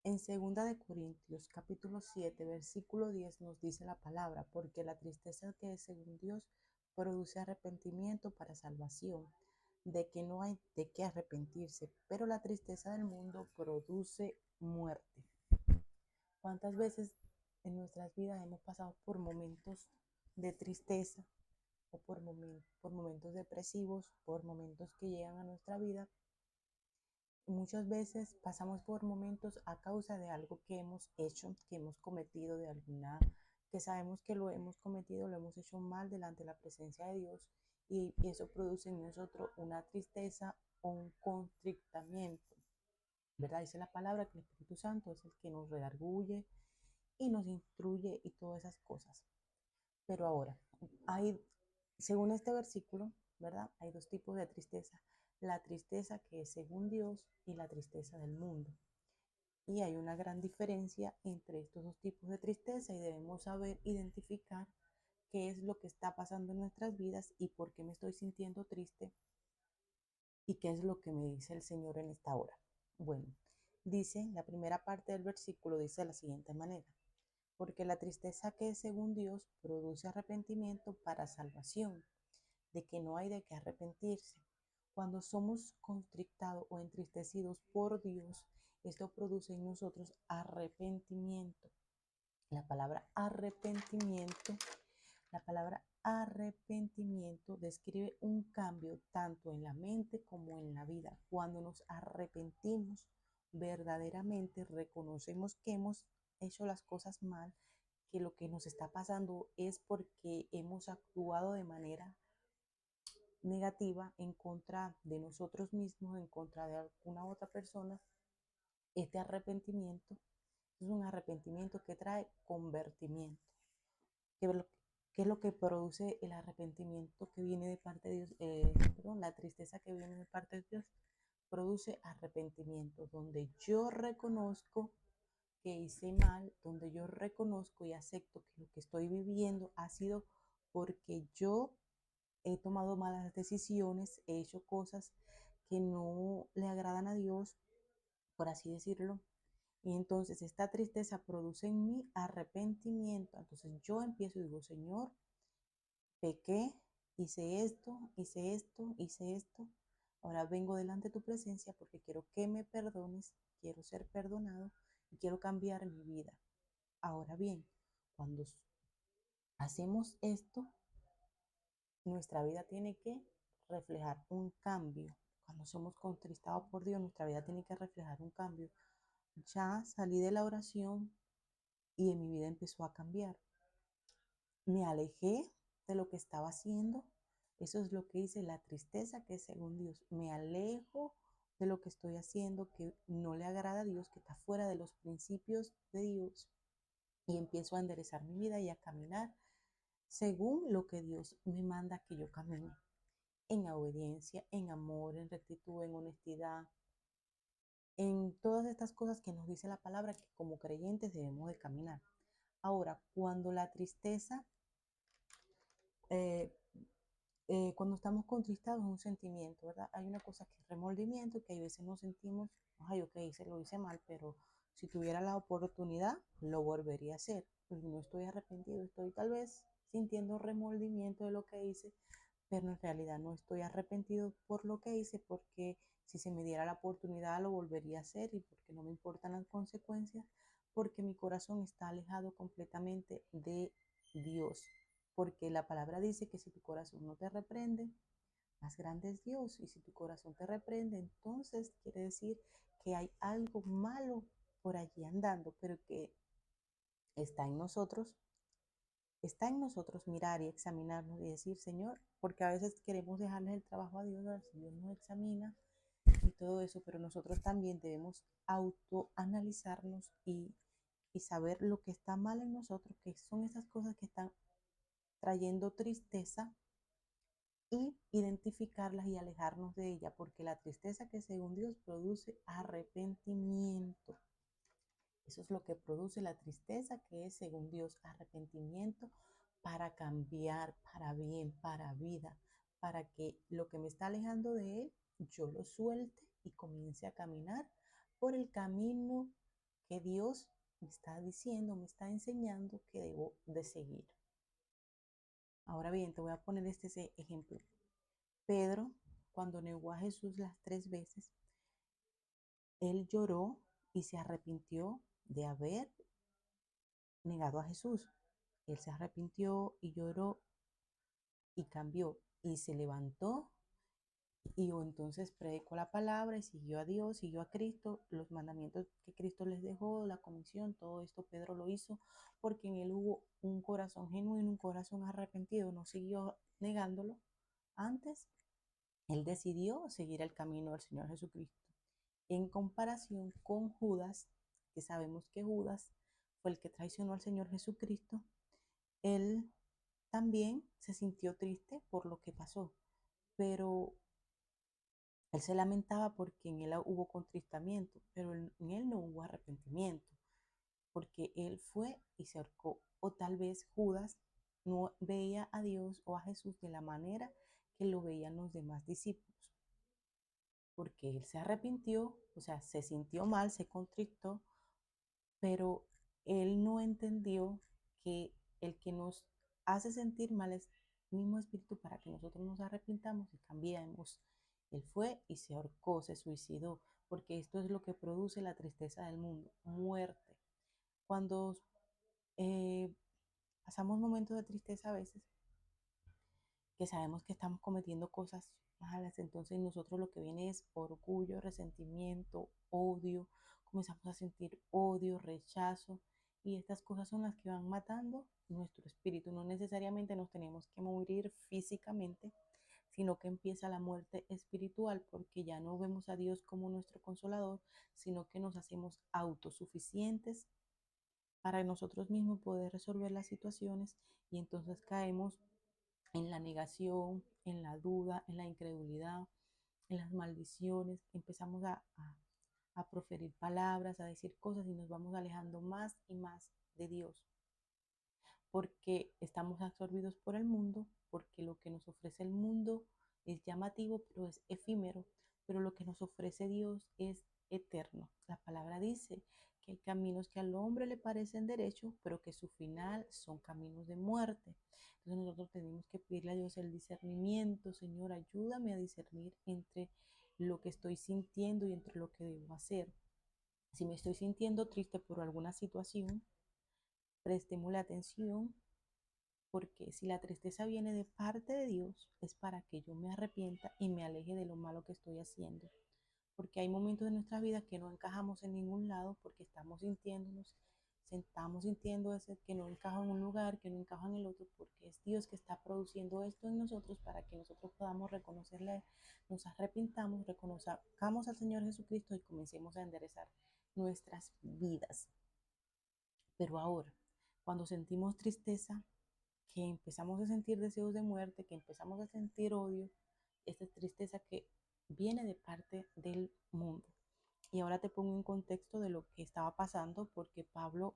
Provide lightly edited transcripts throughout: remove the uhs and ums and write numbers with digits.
En segunda de Corintios, capítulo 7, versículo 10 nos dice la palabra, porque la tristeza que es según Dios produce arrepentimiento para salvación, de que no hay de qué arrepentirse, pero la tristeza del mundo produce muerte. ¿Cuántas veces en nuestras vidas hemos pasado por momentos de tristeza o por momentos depresivos, por momentos que llegan a nuestra vida? Muchas veces pasamos por momentos a causa de algo que hemos hecho, que hemos cometido, que sabemos que lo hemos cometido, lo hemos hecho mal delante de la presencia de Dios, y eso produce en nosotros una tristeza o un constrictamiento, ¿verdad? Dice la palabra que el Espíritu Santo es el que nos redarguye y nos instruye y todas esas cosas. Pero ahora, hay, según este versículo, ¿verdad? Hay dos tipos de tristeza. La tristeza que es según Dios y la tristeza del mundo. Y hay una gran diferencia entre estos dos tipos de tristeza y debemos saber identificar qué es lo que está pasando en nuestras vidas y por qué me estoy sintiendo triste y qué es lo que me dice el Señor en esta hora. Bueno, dice, la primera parte del versículo dice de la siguiente manera: porque la tristeza que es según Dios produce arrepentimiento para salvación, de que no hay de qué arrepentirse. Cuando somos constrictados o entristecidos por Dios, esto produce en nosotros arrepentimiento. La palabra arrepentimiento, la palabra arrepentimiento describe un cambio tanto en la mente como en la vida. Cuando nos arrepentimos, verdaderamente reconocemos que hemos hecho las cosas mal, que lo que nos está pasando es porque hemos actuado de manera negativa en contra de nosotros mismos, en contra de alguna otra persona. Este arrepentimiento es un arrepentimiento que trae convertimiento. ¿Qué es lo, qué es lo que produce el arrepentimiento que viene de parte de Dios? Perdón, la tristeza que viene de parte de Dios produce arrepentimiento, donde yo reconozco que hice mal, donde yo reconozco y acepto que lo que estoy viviendo ha sido porque yo he tomado malas decisiones, he hecho cosas que no le agradan a Dios, por así decirlo. Y entonces esta tristeza produce en mí arrepentimiento. Entonces yo empiezo y digo, Señor, pequé, hice esto, hice esto. Ahora vengo delante de tu presencia porque quiero que me perdones, quiero ser perdonado y quiero cambiar mi vida. Ahora bien, cuando hacemos esto, nuestra vida tiene que reflejar un cambio. Cuando somos contristados por Dios, nuestra vida tiene que reflejar un cambio. Ya salí de la oración y en mi vida empezó a cambiar. Me alejé de lo que estaba haciendo. Eso es lo que dice la tristeza que es según Dios. Me alejo de lo que estoy haciendo que no le agrada a Dios, que está fuera de los principios de Dios, y empiezo a enderezar mi vida y a caminar según lo que Dios me manda que yo camine, en obediencia, en amor, en rectitud, en honestidad, en todas estas cosas que nos dice la palabra que como creyentes debemos de caminar. Ahora, eh, cuando estamos contristados es un sentimiento, ¿verdad? Hay una cosa que es remordimiento, que hay veces nos sentimos, ay, ok, se lo hice mal, pero si tuviera la oportunidad, lo volvería a hacer. Pues no estoy arrepentido, estoy tal vez sintiendo remordimiento de lo que hice, pero en realidad no estoy arrepentido por lo que hice, porque si se me diera la oportunidad lo volvería a hacer y porque no me importan las consecuencias, porque mi corazón está alejado completamente de Dios, porque la palabra dice que si tu corazón no te reprende, más grande es Dios, y si tu corazón te reprende, entonces quiere decir que hay algo malo por allí andando, pero que está en nosotros está en nosotros mirar y examinarnos y decir, Señor, porque a veces queremos dejarle el trabajo a Dios, si Dios nos examina y todo eso, pero nosotros también debemos autoanalizarnos y saber lo que está mal en nosotros, que son esas cosas que están trayendo tristeza, y identificarlas y alejarnos de ella, porque la tristeza que según Dios produce arrepentimiento. Eso es lo que produce la tristeza, que es según Dios arrepentimiento para cambiar, para bien, para vida, para que lo que me está alejando de Él, yo lo suelte y comience a caminar por el camino que Dios me está diciendo, me está enseñando que debo de seguir. Ahora bien, te voy a poner este ejemplo. Pedro, cuando negó a Jesús las 3 veces, él lloró y se arrepintió de haber negado a Jesús. Él se arrepintió y lloró y cambió y se levantó y entonces predicó la palabra y siguió a Dios, siguió a Cristo, los mandamientos que Cristo les dejó, la comisión, todo esto Pedro lo hizo porque en él hubo un corazón genuino, un corazón arrepentido, no siguió negándolo. Antes, él decidió seguir el camino del Señor Jesucristo. En comparación con Judas, que sabemos que Judas fue el que traicionó al Señor Jesucristo, él también se sintió triste por lo que pasó, pero él se lamentaba porque en él hubo contristamiento, pero en él no hubo arrepentimiento, porque él fue y se ahorcó. O tal vez Judas no veía a Dios o a Jesús de la manera que lo veían los demás discípulos, porque él se arrepintió, o sea, se sintió mal, se contristó, pero él no entendió que el que nos hace sentir mal es el mismo espíritu para que nosotros nos arrepintamos y cambiemos. Él fue y se ahorcó, se suicidó, porque esto es lo que produce la tristeza del mundo, muerte. Cuando eh, pasamos momentos de tristeza a veces, que sabemos que estamos cometiendo cosas malas, entonces nosotros lo que viene es orgullo, resentimiento, odio, comenzamos a sentir odio, rechazo, y estas cosas son las que van matando nuestro espíritu. No necesariamente nos tenemos que morir físicamente, sino que empieza la muerte espiritual porque ya no vemos a Dios como nuestro consolador, sino que nos hacemos autosuficientes para nosotros mismos poder resolver las situaciones y entonces caemos en la negación, en la duda, en la incredulidad, en las maldiciones, empezamos a proferir palabras, a decir cosas y nos vamos alejando más y más de Dios, porque estamos absorbidos por el mundo, porque lo que nos ofrece el mundo es llamativo, pero es efímero, pero lo que nos ofrece Dios es eterno. La palabra dice que hay caminos que al hombre le parecen derechos, pero que su final son caminos de muerte. Entonces nosotros tenemos que pedirle a Dios el discernimiento. Señor, ayúdame a discernir entre lo que estoy sintiendo y entre lo que debo hacer. Si me estoy sintiendo triste por alguna situación, prestémosle atención, porque si la tristeza viene de parte de Dios, es para que yo me arrepienta y me aleje de lo malo que estoy haciendo. Porque hay momentos de nuestra vida que no encajamos en ningún lado porque estamos sintiéndonos, estamos sintiendo ese que no encaja en un lugar, que no encaja en el otro, porque es Dios que está produciendo esto en nosotros para que nosotros podamos reconocerle, nos arrepintamos, reconozcamos al Señor Jesucristo y comencemos a enderezar nuestras vidas. Pero ahora, cuando sentimos tristeza, que empezamos a sentir deseos de muerte, que empezamos a sentir odio, esta tristeza que viene de parte del mundo. Y ahora te pongo en contexto de lo que estaba pasando, porque Pablo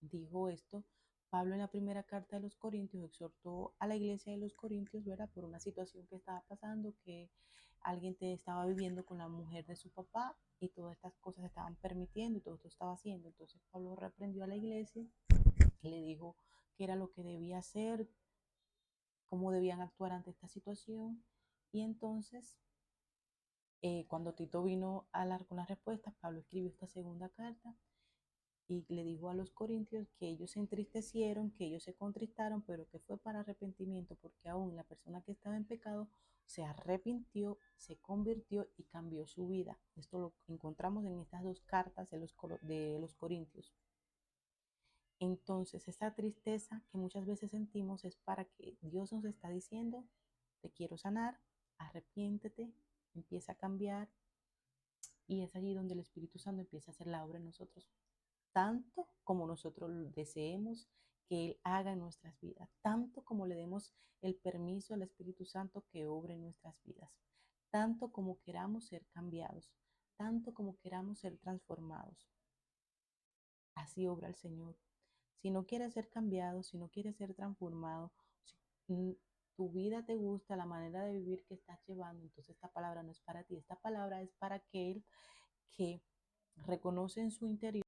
dijo esto. Pablo en la primera carta de los Corintios exhortó a la iglesia de los Corintios, ¿verdad? Por una situación que estaba pasando, que alguien te estaba viviendo con la mujer de su papá y todas estas cosas se estaban permitiendo y todo esto estaba haciendo. Entonces Pablo reprendió a la iglesia, le dijo qué era lo que debía hacer, cómo debían actuar ante esta situación. Y entonces, cuando Tito vino a dar con las respuestas, Pablo escribió esta segunda carta y le dijo a los corintios que ellos se entristecieron, que ellos se contristaron, pero que fue para arrepentimiento, porque aún la persona que estaba en pecado se arrepintió, se convirtió y cambió su vida. Esto lo encontramos en estas dos cartas de los corintios. Entonces, esa tristeza que muchas veces sentimos es para que Dios nos está diciendo, te quiero sanar, arrepiéntete, empieza a cambiar, y es allí donde el Espíritu Santo empieza a hacer la obra en nosotros, tanto como nosotros deseemos que Él haga en nuestras vidas, tanto como le demos el permiso al Espíritu Santo que obre en nuestras vidas, tanto como queramos ser cambiados, tanto como queramos ser transformados. Así obra el Señor. Si no quieres ser cambiado, si no quieres ser transformado, si tu vida te gusta, la manera de vivir que estás llevando, entonces esta palabra no es para ti. Esta palabra es para aquel que reconoce en su interior